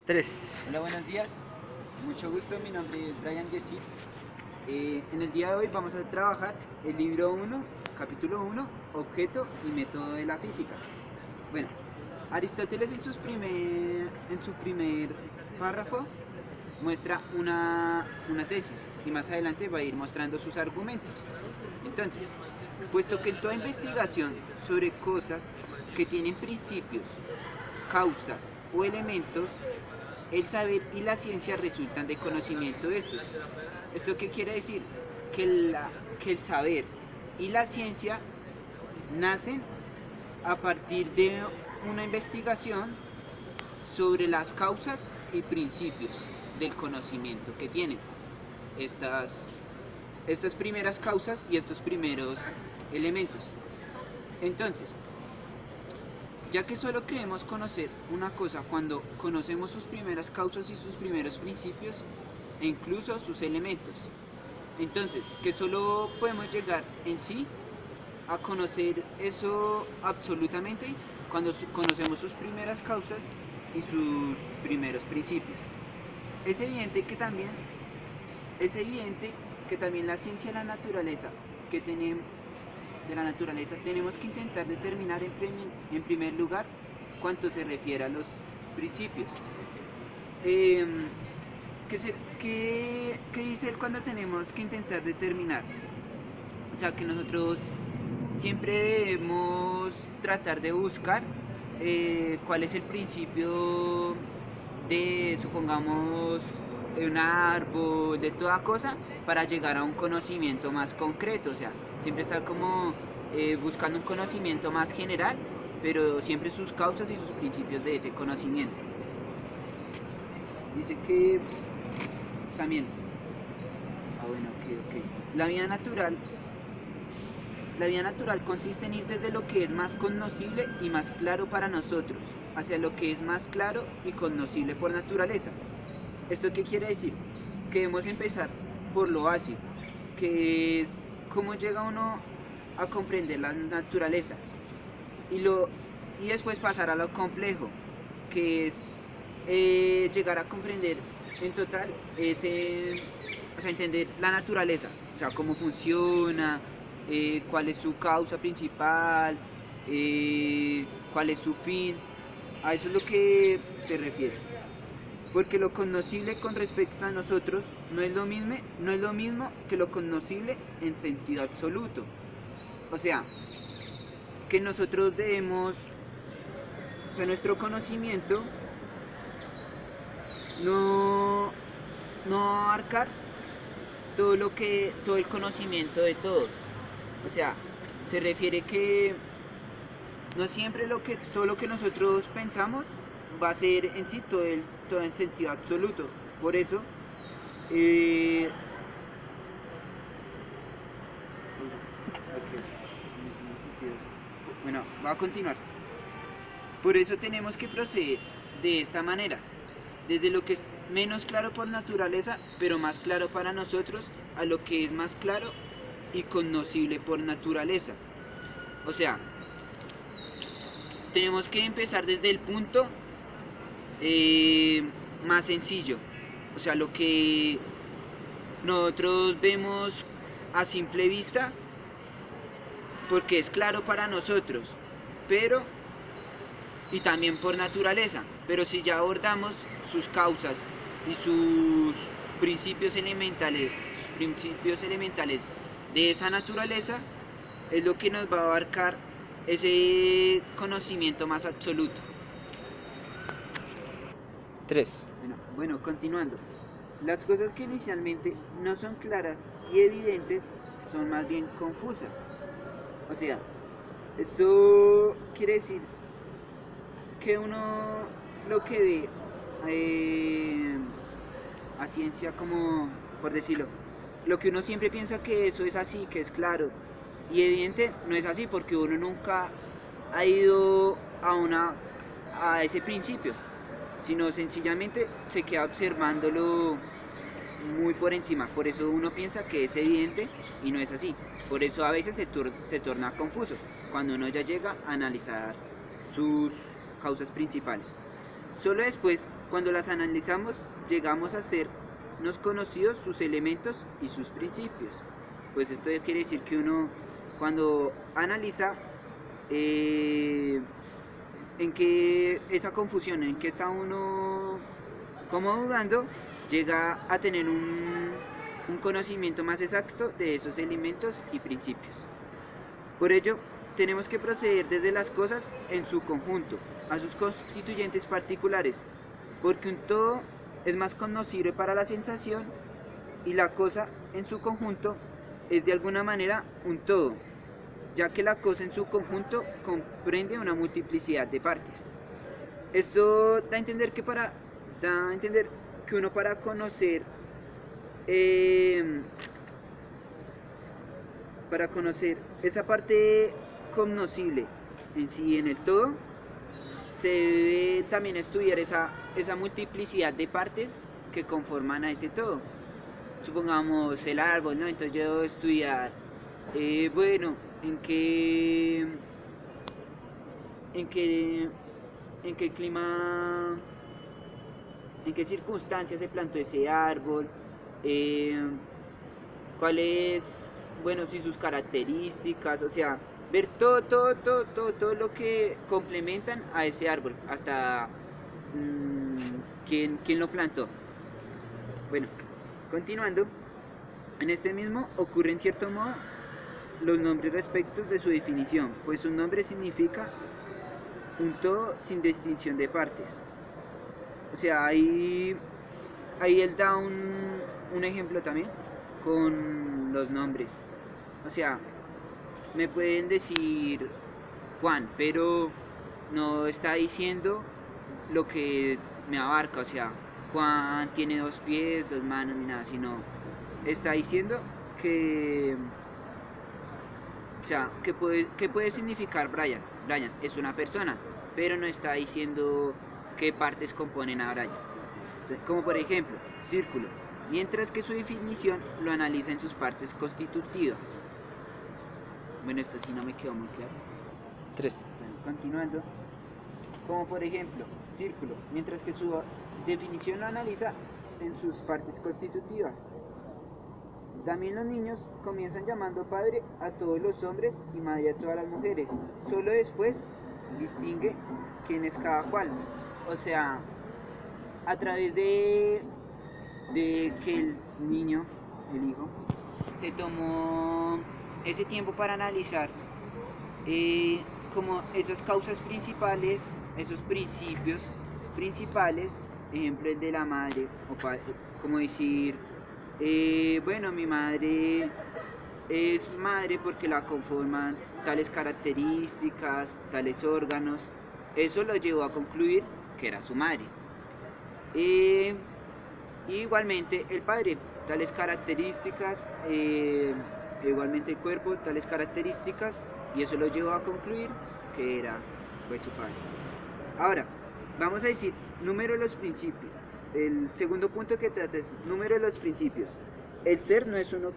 Tres. Hola, buenos días. Mucho gusto, mi nombre es Brian Yesif. En el día de hoy vamos a trabajar el libro 1, capítulo 1, objeto y método de la física. Bueno, Aristóteles en su primer párrafo muestra una tesis y más adelante va a ir mostrando sus argumentos. Entonces, puesto que en toda investigación sobre cosas que tienen principios, causas o elementos, el saber y la ciencia resultan de conocimiento de estos. ¿Esto qué quiere decir? Que el saber y la ciencia nacen a partir de una investigación sobre las causas y principios del conocimiento que tienen estas primeras causas y estos primeros elementos. Entonces, ya que solo creemos conocer una cosa cuando conocemos sus primeras causas y sus primeros principios e incluso sus elementos. Entonces, que solo podemos llegar en sí a conocer eso absolutamente cuando conocemos sus primeras causas y sus primeros principios. Es evidente que también, es evidente que también la ciencia de la naturaleza que tenemos tenemos que intentar determinar en primer lugar cuanto se refiere a los principios. Eh, ¿Qué dice él cuando tenemos que intentar determinar? O sea, que nosotros siempre debemos tratar de buscar cuál es el principio de, supongamos, de un árbol, de toda cosa, para llegar a un conocimiento más concreto. O sea, siempre estar como buscando un conocimiento más general, pero siempre sus causas y sus principios de ese conocimiento. Dice que también, bueno, ok. La vida natural consiste en ir desde lo que es más conocible y más claro para nosotros, hacia lo que es más claro y conocible por naturaleza. ¿Esto qué quiere decir? Que debemos empezar por lo básico, que es cómo llega uno a comprender la naturaleza, y, y después pasar a lo complejo, que es llegar a comprender en total o sea, entender la naturaleza, o sea, cómo funciona, cuál es su causa principal, cuál es su fin. A eso es lo que se refiere. Porque lo conocible con respecto a nosotros no es lo mismo que lo conocible en sentido absoluto. O sea, que nosotros debemos, o sea, nuestro conocimiento no, no abarcar todo el conocimiento de todos. O sea, se refiere que no siempre todo lo que nosotros pensamos va a ser en sí todo en sentido absoluto. Por eso, eh, bueno, va a continuar. Por eso tenemos que proceder de esta manera, desde lo que es menos claro por naturaleza, pero más claro para nosotros, a lo que es más claro y conocible por naturaleza. O sea, tenemos que empezar desde el punto más sencillo, o sea, lo que nosotros vemos a simple vista, porque es claro para nosotros, pero y también por naturaleza. Pero si ya abordamos sus causas y sus principios elementales de esa naturaleza, es lo que nos va a abarcar ese conocimiento más absoluto. Tres. Bueno, continuando. Las cosas que inicialmente no son claras y evidentes son más bien confusas. O sea, esto quiere decir que uno lo que ve a ciencia, como por decirlo, lo que uno siempre piensa que eso es así, que es claro y evidente, no es así, porque uno nunca ha ido a ese principio, sino sencillamente se queda observándolo muy por encima. Por eso uno piensa que es evidente y no es así. Por eso a veces se torna confuso cuando uno ya llega a analizar sus causas principales. Solo después, cuando las analizamos, llegamos a sernos conocidos sus elementos y sus principios. Pues esto quiere decir que uno, cuando analiza en qué esa confusión, en qué está uno como dudando, llega a tener un conocimiento más exacto de esos elementos y principios. Por ello, tenemos que proceder desde las cosas en su conjunto, a sus constituyentes particulares, porque un todo es más conocible para la sensación y la cosa en su conjunto es de alguna manera un todo, ya que la cosa en su conjunto comprende una multiplicidad de partes. Esto da a entender que uno para conocer esa parte cognoscible en sí, en el todo, se debe también estudiar esa multiplicidad de partes que conforman a ese todo. Supongamos el árbol, ¿no? Entonces yo debo estudiar, bueno, en qué clima, en qué circunstancias se plantó ese árbol, cuáles, bueno, si sus características, o sea, ver todo lo que complementan a ese árbol, hasta quién lo plantó. Bueno, continuando, en este mismo ocurre en cierto modo los nombres respecto de su definición, pues un nombre significa un todo sin distinción de partes. O sea, ahí él da un ejemplo también con los nombres. O sea, me pueden decir Juan, pero no está diciendo lo que me abarca. O sea, Juan tiene 2 pies, 2 manos, ni nada, sino está diciendo que, o sea, ¿qué puede significar Brian? Brian es una persona, pero no está diciendo qué partes componen a Brian. Como por ejemplo, círculo, mientras que su definición lo analiza en sus partes constitutivas. Bueno, esto sí no me quedó muy claro. 3. Bueno, continuando, como por ejemplo, círculo, mientras que su definición lo analiza en sus partes constitutivas. También los niños comienzan llamando padre a todos los hombres y madre a todas las mujeres. Solo después distingue quién es cada cual. O sea, a través de que el niño, el hijo, se tomó ese tiempo para analizar como esas causas principales, esos principios principales, ejemplo el de la madre, o como decir, bueno, mi madre es madre porque la conforman tales características, tales órganos. Eso lo llevó a concluir que era su madre. Igualmente el padre, tales características, igualmente el cuerpo, tales características, y eso lo llevó a concluir que era pues su padre. Ahora, vamos a decir número de los principios. El segundo punto que trata es número de los principios. El ser no es uno.